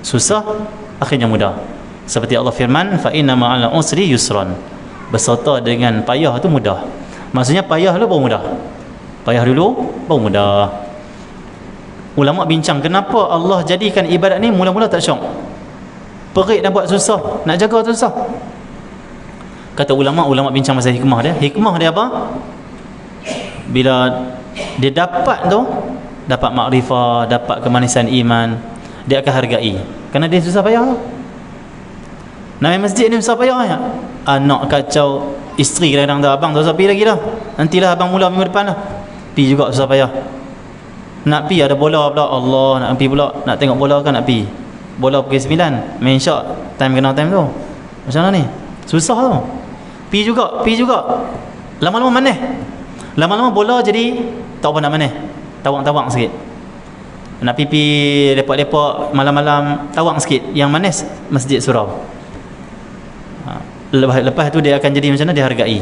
Susah, akhirnya mudah. Seperti Allah firman, fa inna ma'al usri yusran. Berserta dengan payah tu mudah. Maksudnya payah dulu baru mudah. Payah dulu baru mudah. Ulama bincang kenapa Allah jadikan ibadat ni mula-mula tak syok. Perit nak buat susah, nak jaga tu susah. Kata ulama bincang pasal hikmah dia. Hikmah dia apa? Bila dia dapat tu, dapat makrifah, dapat kemanisan iman, dia akan hargai. Kerana dia susah payah tu. Nak main masjid ni susah payah ya? Anak kacau, isteri kadang-kadang dah, abang tak usah pergi lagi dah, nantilah abang mula minggu depan lah. Pergi juga susah payah. Nak pergi ada bola pula, Allah, nak pergi pula, nak tengok bola kan, nak pergi bola pukul 9, main shot, time kena time tu. Macam mana ni? Susah tu. Pergi juga. Lama-lama manis. Lama-lama bola jadi tak apa nak manis, tawang-tawang sikit. nak pipi lepak-lepak malam-malam tawang sikit, yang manis masjid surau. Lepas tu dia akan jadi macam mana, dia hargai.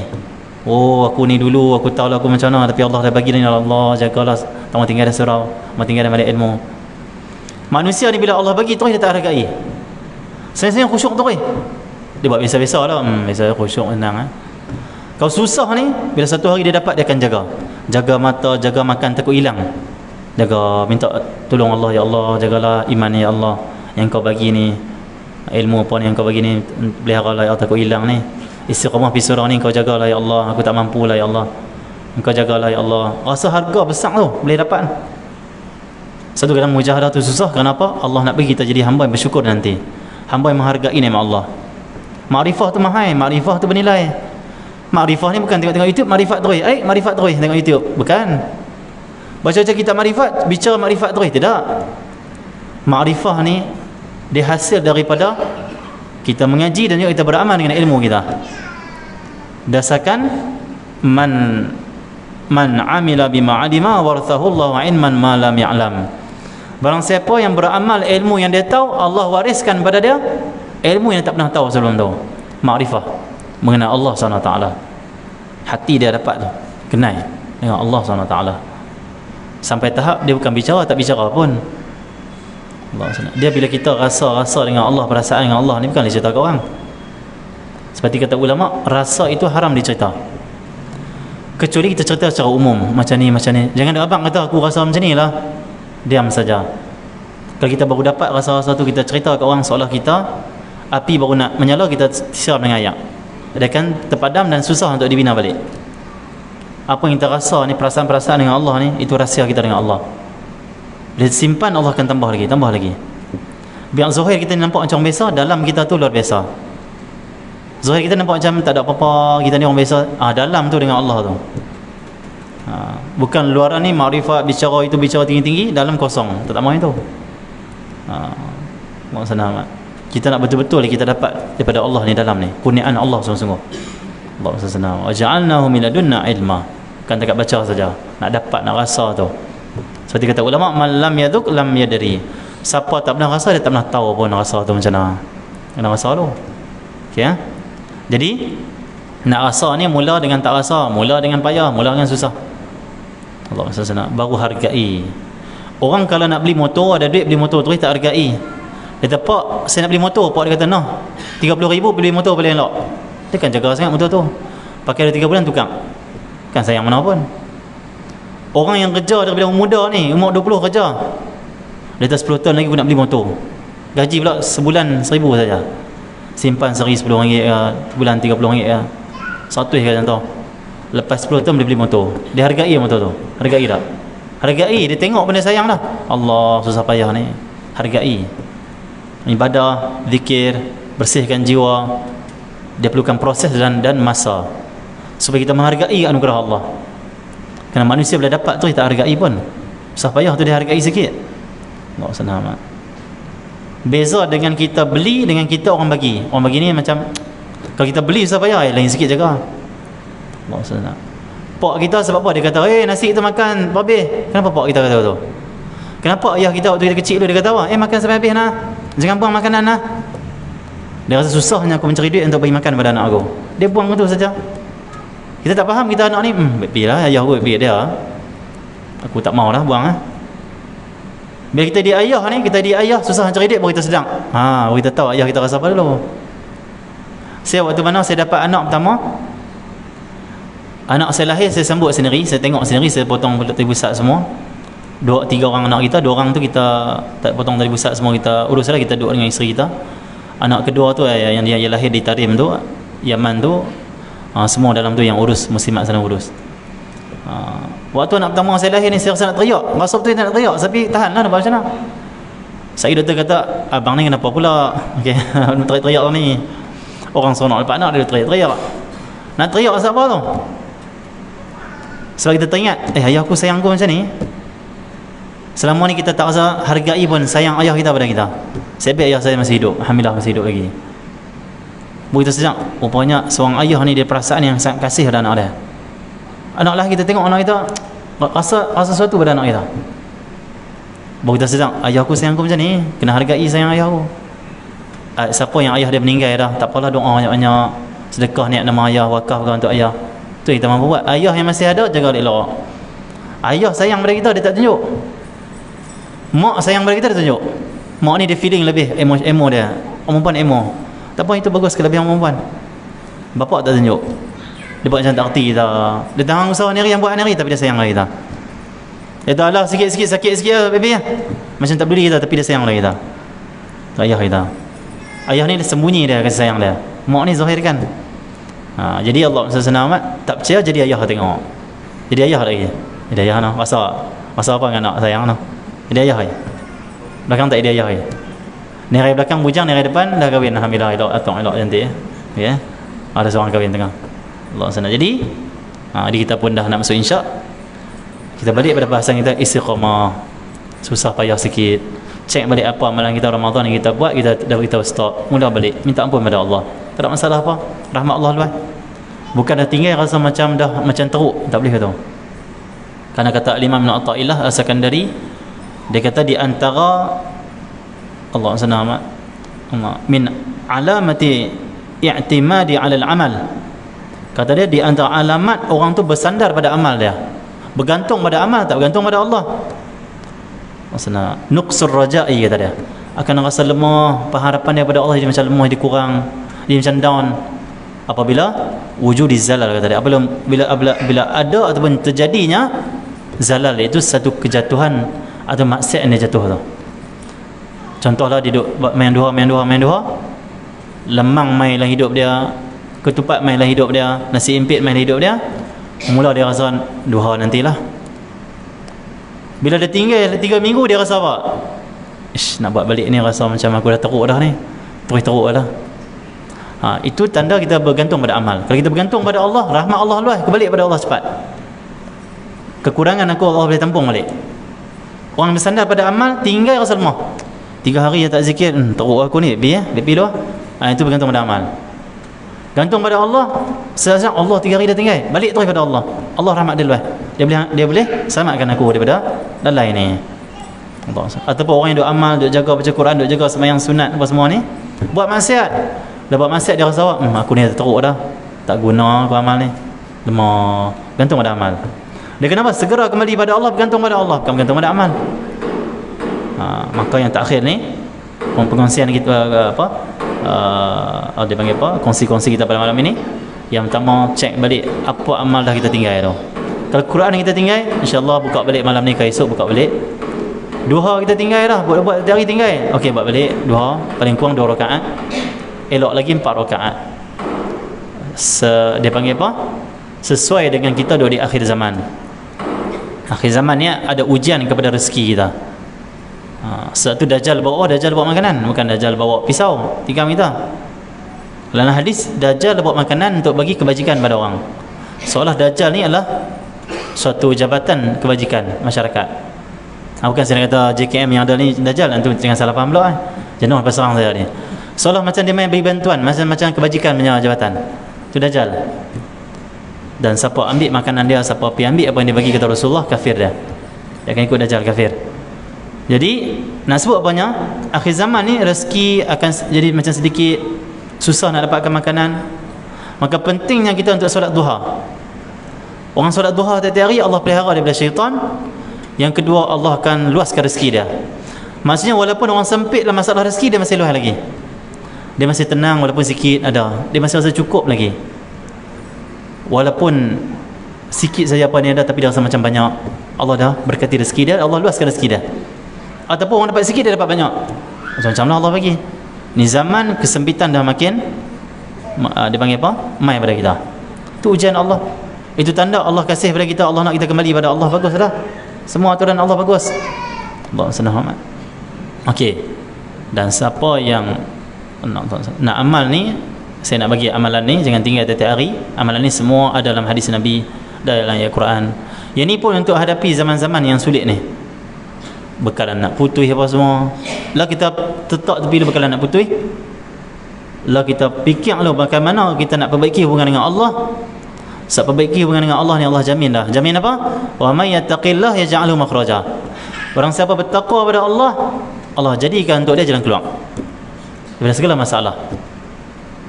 Oh, aku ni dulu aku tahu lah aku macam mana, tapi Allah dah bagi ni, Allah jagalah tawang tinggal dah surau, tawang tinggal dah balik ilmu. Manusia ni bila Allah bagi terus dia tak hargai. Saya khusyuk terus. Dia buat biasa-biasa lah, biasa khusyuk senang. Kau susah ni, bila satu hari dia dapat, dia akan jaga mata, jaga makan, takut hilang, jaga, minta tolong Allah, ya Allah jagalah iman ni, ya Allah yang kau bagi ni, ilmu apa ni yang kau bagi ni, peliharalah ya Allah, takut hilang ni. Istiqamah pergi surau ni kau jagalah ya Allah, aku tak mampu lah ya Allah, engkau jagalah ya Allah. Rasa harga besar tu boleh dapat. Satu kadang mujahadah tu susah, kenapa? Allah nak bagi kita jadi hamba yang bersyukur nanti, hamba yang menghargai nikmat Allah. Makrifah tu mahal, makrifah tu bernilai. Makrifah ni bukan tengok-tengok YouTube makrifat terus, makrifat terus tengok YouTube, bukan. Baca-baca kitab makrifat, bicara makrifat terus, tidak. Makrifah ni dia hasil daripada kita mengaji dan juga kita beramal dengan ilmu kita. Dasarkan man amila bima alima warathahu Allahu ilman ma lam ya'lam. Barang siapa yang beramal ilmu yang dia tahu, Allah wariskan pada dia ilmu yang tak pernah tahu sebelum tu. Makrifah mengenai Allah SWT. Hati dia dapat tu, kenal dengan Allah SWT. Sampai tahap dia bukan bicara, tak bicara pun. Dia bila kita rasa dengan Allah, perasaan dengan Allah ni bukan dicerita ke orang. Seperti kata ulama, rasa itu haram dicerita, kecuali kita cerita secara umum, macam ni. Jangan abang kata aku rasa macam ni lah, diam saja. Kalau kita baru dapat rasa-rasa tu, kita cerita ke orang seolah kita api baru nak menyala, kita siram dengan air, dia akan terpadam dan susah untuk dibina balik. Apa yang kita rasa ni, perasaan-perasaan dengan Allah ni, itu rahsia kita dengan Allah. Bila simpan, Allah akan tambah lagi. Biar zahir kita ni nampak macam orang biasa, dalam kita tu luar biasa. Zahir kita nampak macam tak ada apa-apa, kita ni orang biasa, dalam tu dengan Allah tu. Bukan luaran ni makrifat, bicara itu bicara tinggi-tinggi, dalam kosong, tak mahu itu. Maksud senang. Kita nak betul-betul kita dapat daripada Allah ni dalam ni, kurniaan Allah sungguh-sungguh. Allah senang. Wa ja'alnahu min ladunna ilma. Kan tak baca saja, nak dapat, nak rasa tu. Seperti kata ulama, man lam yaduk lam yadri. Siapa tak pernah rasa, dia tak pernah tahu pun rasa tu macam mana. Kena rasa tu. Okey. Jadi nak rasa ni mula dengan tak rasa, mula dengan payah, mula dengan susah. Allah senang, baru hargai. Orang kalau nak beli motor, ada duit beli motor terus tak hargai. Dia kata, "Pak, saya nak beli motor." Pak dia kata, "Noh, 30,000 beli motor paling elok." Dia kan jaga sangat motor tu. Pakai dah 3 bulan tukang. Kan sayang mana pun. Orang yang kerja daripada umur muda ni, umur 20 kerja, dia dah 10 tahun lagi aku nak beli motor. Gaji pula sebulan 1,000 saja. Simpan sehari RM10 ya, bulan RM30 ya. 100 ke macam tu. Lepas 10 tahun dia beli motor. Dia hargai motor tu. Hargai tak? Hargai, dia tengok benda sayang dah. Allah, susah payah ni. Hargai. Ibadah, zikir, bersihkan jiwa. Dia perlukan proses dan masa supaya kita menghargai anugerah Allah. Kerana manusia bila dapat tu, kita hargai pun. Susah payah tu dia hargai sikit. Allah senang. Beza dengan kita beli dengan kita orang bagi. Orang bagi ni macam, kalau kita beli susah payah, lain sikit jaga. Allah senang. Pak kita sebab apa? Dia kata, nasi kita makan habis. Kenapa pak kita kata tu? Kenapa ayah kita waktu kita kecil tu, dia kata apa? Makan sampai habis nah. Jangan buang makanan nah. Dia rasa susahnya aku mencari duit untuk bagi makan pada anak aku. Dia buang itu saja. Kita tak faham, kita anak ni, pergilah ayah aku, pergi dia. Aku tak mau lah buang lah. Bila kita di ayah ni, kita di ayah susah cari duit, baru kita sedang. Baru kita tahu ayah kita rasa apa dulu. Saya waktu mana saya dapat anak pertama, anak saya lahir, saya sambut sendiri, saya tengok sendiri, saya potong tali pusat semua. 2-3 orang anak kita, 2 orang tu kita tak potong tali pusat semua, kita urus lah, kita duduk dengan isteri kita. Anak kedua tu yang dia lahir di Tarim tu, Yaman tu, semua dalam tu yang urus, muslimat sana urus. Waktu anak pertama saya lahir ni, saya rasa nak teriak, rasa betul nak teriak, tapi tahanlah nak buat macam mana. Saya doktor kata, abang ni kenapa pula teriak-teriak ni, orang seronok lepas anak dia teriak-teriak. Nak teriak pasal apa tu? Sebab kita teringat, ayah aku sayang aku macam ni. Selama ni kita tak rasa hargai pun sayang ayah kita pada kita. Sebab ayah saya masih hidup, alhamdulillah masih hidup lagi. Begitu sejak, rupanya seorang ayah ni dia perasaan yang sangat kasih pada anak dia. Anak lah kita tengok anak kita rasa sesuatu pada anak kita. Baru kita sedang ayah aku sayang aku macam ni, kena hargai sayang ayah aku. Siapa yang ayah dia meninggal dah, tak apalah doa banyak-banyak, sedekah niat nama ayah, wakaf untuk ayah. Tu kita mampu buat. Ayah yang masih ada, jaga elok. Ayah sayang pada kita, dia tak tunjuk. Mak sayang pada kita, dia tunjuk. Mak ni dia feeling lebih, emo dia. Orang perempuan emo. Tak apa, itu bagus kelebihan orang perempuan. Bapak tak tunjuk. Dia buat macam tak erti kita. Dia tahan usaha ni hari yang buat ni hari, tapi dia sayang lagi kita. Dia tak lah sikit-sikit sakit sikit baby ya. Macam tak peduli kita, tapi dia sayang lagi kita. Ayah kita. Ayah ni dia sembunyi dia kasih sayang dia. Mak ni zahirkan. Jadi Allah SWT tak percaya jadi ayah tengok. Jadi ayah lagi. Jadi ayah noh. Masa apa dengan anak sayang noh. Jadi ayah lagi. Belakang tak jadi ayah lagi. Ni hari belakang bujang, ni hari depan dah kahwin, alhamdulillah, elok cantik ya. Ada seorang kahwin tengah. Allah SWT. Jadi kita pun dah nak masuk insya. Kita balik pada bahasan kita istiqamah. Susah payah sikit. Cek balik apa amalan kita Ramadan yang kita buat, kita stop. Mula balik, minta ampun pada Allah. Tak ada masalah apa. Rahmat Allah luas. Bukan dah tinggal rasa macam teruk, tak boleh kata. Karena kata Imam Ibn Athaillah As-Sakandari, dia kata di antara Allah SWT min alamati i'timadi 'ala al-amal. Kata dia di antara alamat orang tu bersandar pada amal dia. Bergantung pada amal, tak bergantung pada Allah. Maksudnya nuqsur raja'i, kata dia, akan rasa lemah, pengharapan dia pada Allah dia macam lemah, dia kurang, dia macam down. Apabila wujudiz zalal, kata dia, bila ada ataupun terjadinya zalal, itu satu kejatuhan atau maksiat yang dia jatuh tu. Contohlah dia duduk main duha, lemang main dalam hidup dia, ketupat main dalam hidup dia, nasi impit main dalam hidup dia. Mula dia rasa duha nantilah. Bila dia tinggal 3 minggu, dia rasa apa? Nak buat balik ni rasa macam aku dah teruk dah ni. Terus teruk dah. Itu tanda kita bergantung pada amal. Kalau kita bergantung pada Allah, rahmat Allah luas, kembali pada Allah cepat. Kekurangan aku Allah boleh tampung balik. Orang bersandar pada amal, tinggal rasa lemah. 3 hari yang tak zikir, teruk aku ni, lebih dulu. Itu bergantung pada amal. Gantung pada Allah, selesai Allah 3 hari dah tinggal, balik terus pada Allah. Allah rahmat dia luas. Dia boleh selamatkan aku daripada lalai ni. Allah. Ataupun orang yang duk amal, duk jaga baca Quran, duk jaga sembahyang sunat apa semua ni, buat maksiat. Dah buat maksiat, dia rasa aku ni teruk dah, tak guna aku amal ni, lemah. Gantung pada amal. Dia kenapa? Segera kembali pada Allah, bergantung pada Allah, bukan bergantung pada amal. Maka yang terakhir ni, pengkongsian kita dia panggil apa? Kongsi-kongsi kita pada malam ini. Yang pertama, cek balik apa amal dah kita tinggal tu. Kalau Quran yang kita tinggal, insya-Allah buka balik malam ni ke esok buka balik. Duha kita tinggal dah, buat hari tinggal. Okey, buat balik duha, paling kurang 2 rakaat. Elok lagi 4 rakaat. Dia panggil apa? Sesuai dengan kita duduk di akhir zaman. Akhir zaman ni ada ujian kepada rezeki kita. Satu Dajjal bawa makanan, bukan Dajjal bawa pisau tikam kita. Dalam hadis, Dajjal bawa makanan untuk bagi kebajikan pada orang. Seolah Dajjal ni adalah suatu jabatan kebajikan masyarakat. Bukan saya kata JKM yang ada ni Dajjal, itu jangan salah faham pula. Jenuh pasang saya ni. Seolah macam dia main bagi bantuan, macam kebajikan punya jabatan. Itu Dajjal. Dan siapa ambil makanan dia, siapa pergi ambil apa yang dia bagi kata Rasulullah, kafir dia. Dia akan ikut Dajjal, kafir. Jadi nak sebut apanya, akhir zaman ni rezeki akan jadi macam sedikit susah nak dapatkan makanan. Maka pentingnya kita untuk solat duha. Orang solat duha tiap-tiap hari, Allah pelihara daripada syaitan. Yang kedua, Allah akan luaskan rezeki dia. Maksudnya walaupun orang sempit dalam masalah rezeki, dia masih luas lagi. Dia masih tenang walaupun sikit ada. Dia masih rasa cukup lagi. Walaupun sikit saja apa ni ada, tapi dia rasa macam banyak. Allah dah berkati rezeki dia, Allah luaskan rezeki dia. Ataupun orang dapat sikit, dia dapat banyak. Macam-macam lah Allah bagi. Ni zaman kesempitan dah makin, dia panggil apa? Mai pada kita. Itu ujian Allah. Itu tanda Allah kasih pada kita. Allah nak kita kembali pada Allah. Bagus dah. Semua aturan Allah bagus. Allah senang. Okey. Dan siapa yang nak amal ni, saya nak bagi amalan ni, jangan tinggal tiap-tiap hari. Amalan ni semua ada dalam hadis Nabi, dalam ayat Quran. Yang ni pun untuk hadapi zaman-zaman yang sulit ni. Bekalan nak putus apa semua. Lah kita tetap tepi bekalan nak putus. Lah kita fikir lah bagaimana kita nak perbaiki hubungan dengan Allah. Sebab perbaiki hubungan dengan Allah ni Allah jamin dah. Jamin apa? Wa may yattaqillah yaj'alhu makhraja. Barang siapa bertakwa pada Allah, Allah jadikan untuk dia jalan keluar daripada segala masalah.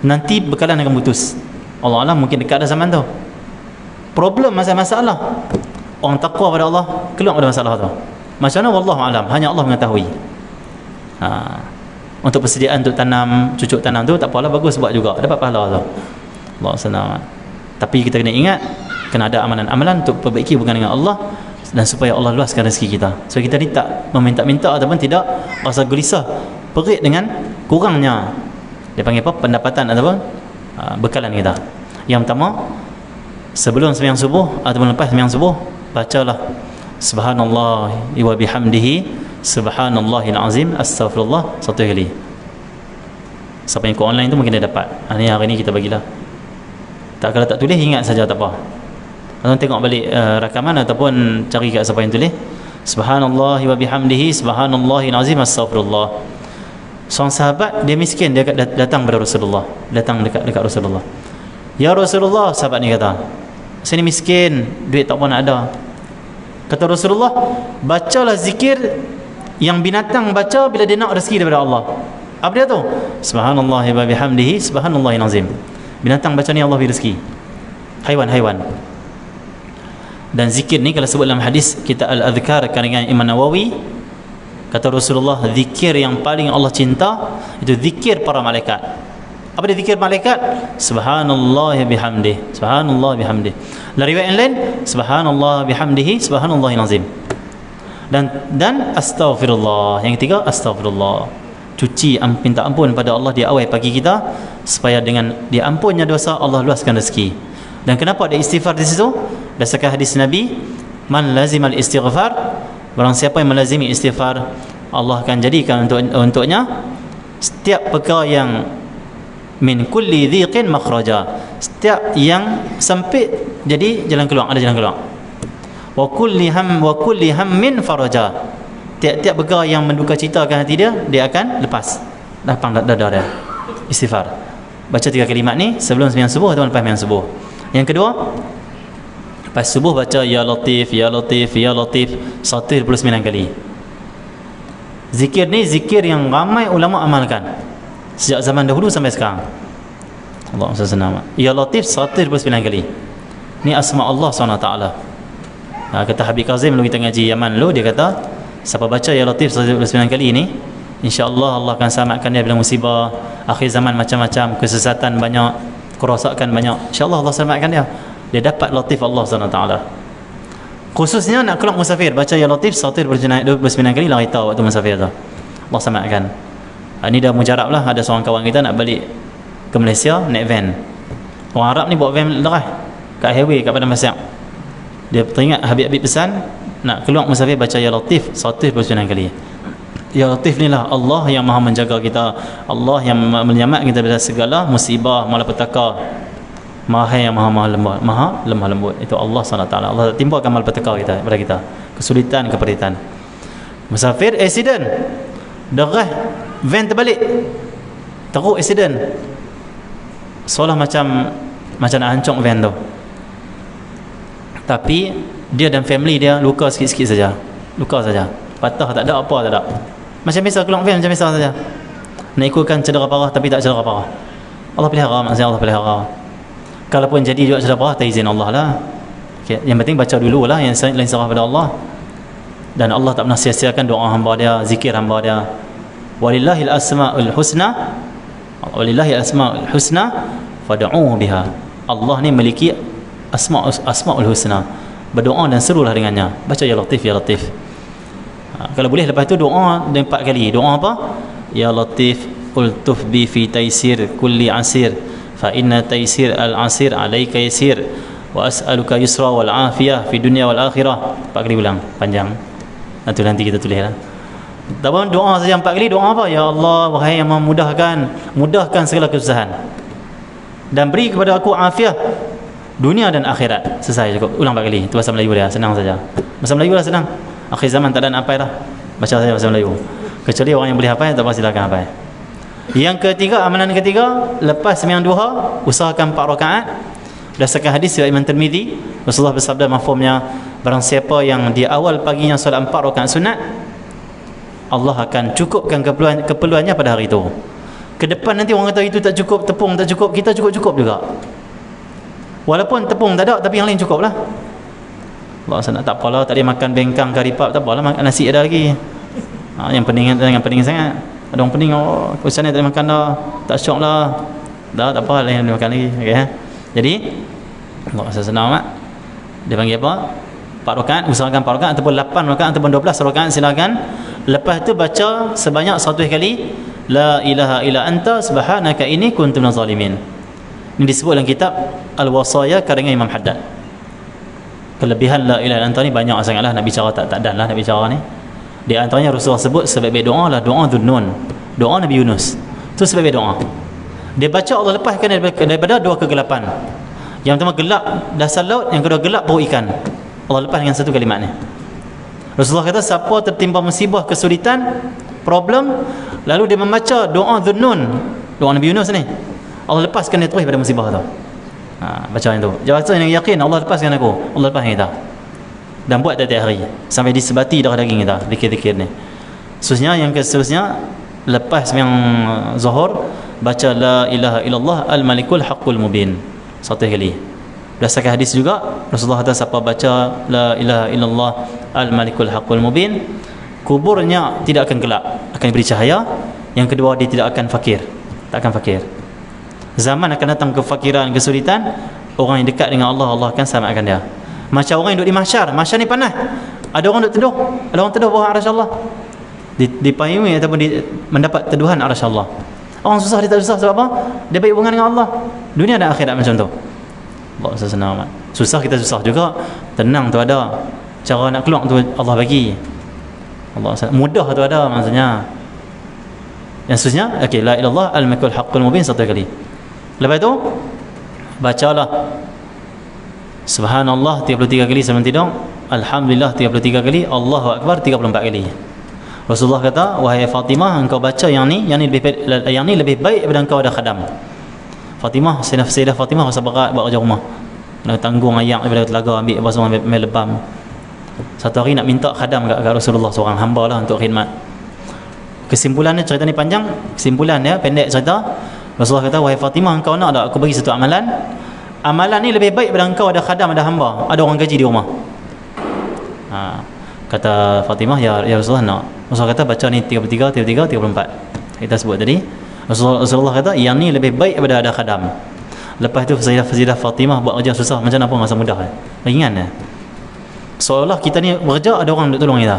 Nanti bekalan akan putus. Allah Alam, mungkin dekat dah zaman tu. Problem masalah, orang takwa pada Allah keluar pada masalah tu. Macam mana wallahu alam, hanya Allah mengetahui. Untuk persediaan untuk tanam, cucuk tanam tu tak apalah, bagus buat juga, dapat pahala tu. Allah senang. Tapi kita kena ingat, kena ada amalan-amalan untuk perbaiki hubungan dengan Allah, dan supaya Allah luaskan rezeki kita. So kita ni tak meminta-minta ataupun tidak rasa gelisah, perit dengan kurangnya, dia panggil apa, pendapatan ataupun bekalan kita. Yang pertama, sebelum sembahyang subuh ataupun lepas sembahyang subuh, bacalah subhanallah wa bihamdihi subhanallahil azim astaghfirullah 1 kali. Siapa yang ikut online tu mungkin dia dapat. Ni hari ni kita bagilah. Kalau tak tulis, ingat saja tak apa. Atau tengok balik rakaman ataupun cari kat siapa yang tulis. Subhanallah wa bihamdihi subhanallahil azim astaghfirullah. Seorang sahabat, dia miskin, dia datang kepada Rasulullah, datang dekat Rasulullah. Ya Rasulullah, sahabat ni kata, saya ni miskin, duit tak pun nak ada. Kata Rasulullah, bacalah zikir yang binatang baca bila dia nak rezeki daripada Allah. Apa dia tu? Subhanallah wa bihamdihi subhanallahil azim. Binatang baca ni Allah beri rezeki. Haiwan. Dan zikir ni kalau sebut dalam hadis kita al-adhkar karangan Imam Nawawi, kata Rasulullah, zikir yang paling Allah cinta itu zikir para malaikat. Apa dia zikir malaikat? Subhanallah bihamdih, subhanallah bihamdih. Dalam riwayat yang lain, subhanallah bihamdihi subhanallahil azim. Dan astaghfirullah. Yang ketiga, astaghfirullah. Cuci, minta ampun pada Allah di awal pagi kita, supaya dengan diampunnya dosa Allah luaskan rezeki. Dan kenapa ada istighfar di situ? Berdasarkan hadis Nabi, man lazimal istighfar, barang siapa yang melazimi istighfar, Allah akan jadikan untuknya setiap perkara yang min kulli dhiqin makhraja, setiap yang sempit jadi jalan keluar, ada jalan keluar. Wa kulli hammin faraja, tiap-tiap perkara yang menduka citakan hati dia, dia akan lepas lapang dada dia. Istighfar, baca 3 kalimat ni sebelum sembahyang subuh atau lepas sembahyang subuh. Yang kedua, lepas subuh baca ya latif ya latif ya latif 129 kali. Zikir ni zikir yang ramai ulama amalkan sejak zaman dahulu sampai sekarang. Allah senang. Ya latif 129 kali. Ni asma Allah SWT. Kata Habib Kazim lalu kita ngaji Yaman lalu, dia kata siapa baca ya latif 129 kali ni, insya-Allah Allah akan selamatkan dia bila musibah akhir zaman, macam-macam kesesatan banyak, kerosakan banyak, insya-Allah Allah selamatkan dia. Dia dapat latif Allah SWT. Khususnya nak keluar musafir, baca ya latif 129 kali lah kita waktu musafir tu, Allah selamatkan. Ni dah mujarab lah. Ada seorang kawan kita nak balik ke Malaysia naik van. Orang Arab ni bawa van lerah kat highway kat Padang Pasir. Dia teringat Habib pesan nak keluar musafir baca ya latif 129 kali. Ya latif ni lah Allah yang maha menjaga kita, Allah yang menyelamatkan kita dari segala musibah malapetaka. Maha yang maha lemah lembut. Itu Allah SWT. Allah timbulkan malapetaka kita pada kita, kesulitan, keperitan. Musafir accident, derah van terbalik, teruk accident, seolah macam nak hancur van tu. Tapi dia dan family dia luka sikit-sikit saja, luka saja, patah tak ada apa, tak ada. Macam biasa keluar van, macam biasa saja. Nak ikutkan cedera parah tapi tak cedera parah. Allah pelihara, maksudnya Allah pelihara. Kalaupun jadi juga cedera parah, tak izin Allah lah. Okay. Yang penting baca dulu lah, yang lain serah pada Allah. Dan Allah tak pernah sia-siakan doa hamba dia, zikir hamba dia. Walillahil asmaul husna, walillahil asmaul husna fad'uhu biha. Allah ni memiliki asmaul husna. Berdoa dan serulah dengannya. Baca ya latif ya latif. Kalau boleh lepas tu doa 4 kali. Doa apa? Ya latif ultuf bi fi taysir kulli asir fa inna taysir al asir alayka yasir wa as'aluka yusra wal afiyah fi dunya wal akhirah. 4 kali ulang, panjang. Nanti kita tulislah. Dalam doa saja 4 kali. Doa apa? Ya Allah, wahai yang mudahkan segala kesusahan dan beri kepada aku afiah dunia dan akhirat. Selesai cukup. Ulang 4 kali. Itu bahasa Melayu dia, senang saja. Bahasa Melayu lah senang. Akhir zaman tak ada nak hafal dah. Baca saja bahasa Melayu. Kecuali orang yang boleh hafal, tak apa, silakan hafal. Yang ketiga, amalan ketiga, lepas sembahyang duha, usahakan 4 rakaat. Berdasarkan hadis riwayat Imam Tirmizi, Rasulullah bersabda mafhumnya, Barang siapa yang di awal paginya solat 4 rakaat sunat, Allah akan cukupkan keperluannya pada hari itu. Ke depan nanti orang kata itu tak cukup, tepung tak cukup, kita cukup juga. Walaupun tepung tak ada, tapi yang lain cukup lah. Allah sana tak apalah, tak boleh makan bengkang karipap, tak apalah, makan nasi ada lagi. Yang pening sangat. Ada orang pening, urusan ni tak boleh makan dah, tak syok lah. Dah tak apa, lain makan lagi. Okay. Jadi Allah senang mak. Dia panggil apa? 4 rakaat, usahakan 4 rakaat ataupun 8 rakaat ataupun 12 rakaat, silakan. Lepas tu baca sebanyak 100 kali la ilaha illa anta subhanaka inni kuntu minaz zalimin. Ini disebut dalam kitab Al-Wasaya karangan Imam Haddad. Kelebihan la ilaha illa anta ni banyak sangatlah, nak bicara tak dan lah nak bicara ni. Di antaranya Rasulullah sebut sebaik-baik doa lah doa Dhunnun, doa Nabi Yunus. Tu sebaik-baik doa. Dia baca Allah lepaskan daripada dua kegelapan. Yang pertama gelap dasar laut, yang kedua gelap perut ikan. Allah lepas dengan satu kalimat ni. Rasulullah kata siapa tertimpa musibah, kesulitan, problem, lalu dia membaca doa Dhunnun, doa Nabi Yunus ni, Allah lepaskan dia terus daripada musibah tu. Baca yang tu. Jawab yang yakin Allah lepaskan aku, Allah lepaskan kita. Dan buat tiap-tiap hari sampai disebati darah daging kita zikir-zikir ni. Seterusnya lepas yang zuhur baca la ilaha illallah al-malikul haqqul mubin 100 kali. Berdasarkan hadis juga Rasulullah kata siapa baca la ilaha illallah al-malikul haqqul mubin, kuburnya tidak akan gelap, akan diberi cahaya. Yang kedua, dia tidak akan fakir, tak akan fakir. Zaman akan datang kefakiran, kesulitan, orang yang dekat dengan Allah, Allah akan selamatkan dia. Macam orang yang duduk di mahsyar ni panas, ada orang duduk teduh, ada orang teduh bawah arsy Allah, dipayungi ataupun mendapat teduhan arsy Allah. Orang susah dia tak susah sebab apa? Dia baik hubungan dengan Allah. Dunia dan akhirat macam tu. Allah senang amat. Susah kita susah juga, tenang tu ada, cara nak keluar tu Allah bagi. Allah mudah tu ada maksudnya. Yang seterusnya, okey, la ilallah al-malikul haqqul mubin 1 kali. Lepas tu bacalah subhanallah 33 kali sebelum tidur, alhamdulillah 33 kali, Allahu akbar 34 kali. Rasulullah kata, wahai Fatimah, engkau baca yang ni lebih baik daripada engkau ada khadam. Fatimah, Sayyidah Fatimah rasa berat buat kerja rumah, nak tanggung ayak daripada telaga, ambil apa semua, ambil lebam. Satu hari nak minta khadam kat Rasulullah, seorang hamba lah untuk khidmat. Kesimpulannya, cerita ni panjang, kesimpulannya pendek cerita, Rasulullah kata, wahai Fatimah, engkau nak tak aku bagi satu amalan ni lebih baik daripada engkau ada khadam, ada hamba, ada orang gaji di rumah. Kata Fatimah, ya Rasulullah nak. Rasulullah kata baca ni 33, 34 kita sebut tadi. Rasulullah kata yang ni lebih baik daripada ada khadam. Lepas tu Sayyidah Fatimah buat kerja susah macam apa rasa mudah, ringan. Seolah kita ni bekerja ada orang untuk tolong kita,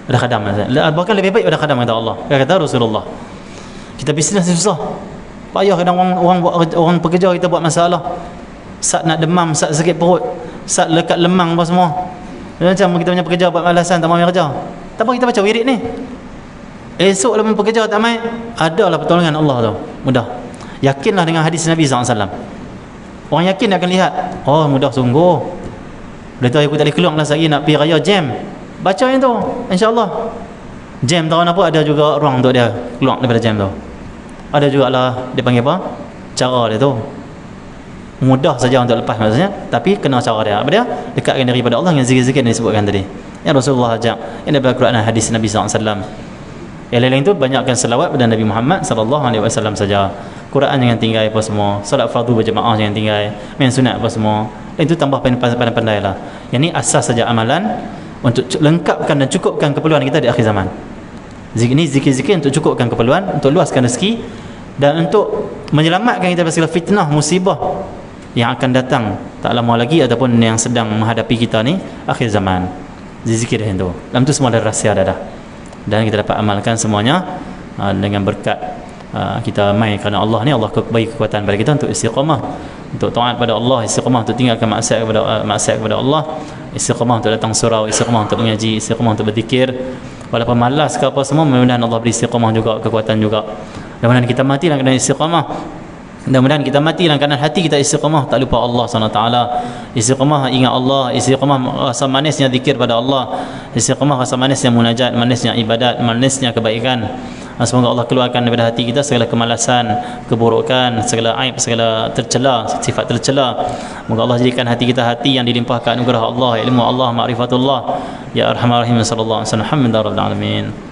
ada khadam, bahkan lebih baik daripada khadam, kata Allah, kata Rasulullah. Kita bisnes susah, payah, kadang orang pekerja kita buat masalah, saat nak demam, saat sakit perut, saat lekat lemang apa semua. Macam kita punya pekerja buat malasan, tak mahu kerja, tak apa, kita baca wirid ni, esok lepas pekerja tak main, adalah pertolongan Allah tu, mudah. Yakinlah dengan hadis Nabi SAW. Orang yakin dia akan lihat, oh mudah sungguh. Bila tu aku tak boleh keluar lah sehari nak pergi raya jam, baca yang tu, insyaAllah. Jam tahun apa ada juga ruang untuk dia keluar daripada jam tu. Ada jugalah dia panggil apa, cara dia tu mudah saja untuk lepas maksudnya, tapi kena cara dia. Apa dia? Dekatkan diri pada Allah dengan zikir-zikir yang disebutkan tadi, yang Rasulullah ajak, yang daripada Quran dan hadis Nabi SAW. Yang lain-lain tu banyakkan selawat pada Nabi Muhammad SAW saja. Quran jangan tinggal apa semua, solat fardu berjemaah jangan tinggal, main sunat apa semua. Itu tambah pandai-pandai lah. Yang ni asas saja amalan untuk lengkapkan dan cukupkan keperluan kita di akhir zaman. Ini zikir-zikir untuk cukupkan keperluan, untuk luaskan rezeki, dan untuk menyelamatkan kita dari segala fitnah, musibah yang akan datang tak lama lagi ataupun yang sedang menghadapi kita ni akhir zaman. Zikir yang tu, dalam tu semua ada rahsia dah, dan kita dapat amalkan semuanya dengan berkat kita main kerana Allah ni. Allah bagi kekuatan pada kita untuk istiqamah, untuk taat pada Allah, istiqamah untuk tinggalkan maksiat kepada Allah, istiqamah untuk datang surau, istiqamah untuk mengaji, istiqamah untuk berzikir. Walaupun malas ke apa semua, mudah-mudahan Allah beri istiqamah juga, kekuatan juga. Mudah-mudahan kita mati dalam keadaan istiqamah. Mudah-mudahan kita mati dalam keadaan hati kita istiqamah, tak lupa Allah SWT. Istiqamah ingat Allah, istiqamah rasa manisnya zikir pada Allah, istiqamah rasa manisnya munajat, manisnya ibadat, manisnya kebaikan. Semoga Allah keluarkan daripada hati kita segala kemalasan, keburukan, segala aib, segala tercela, sifat tercela. Moga Allah jadikan hati kita hati yang dilimpahkan anugerah Allah, ilmu Allah, ma'rifatullah. Ya arhamar rahimin sallallahu alaihi wasallam. Alhamdulillahirabbil alamin.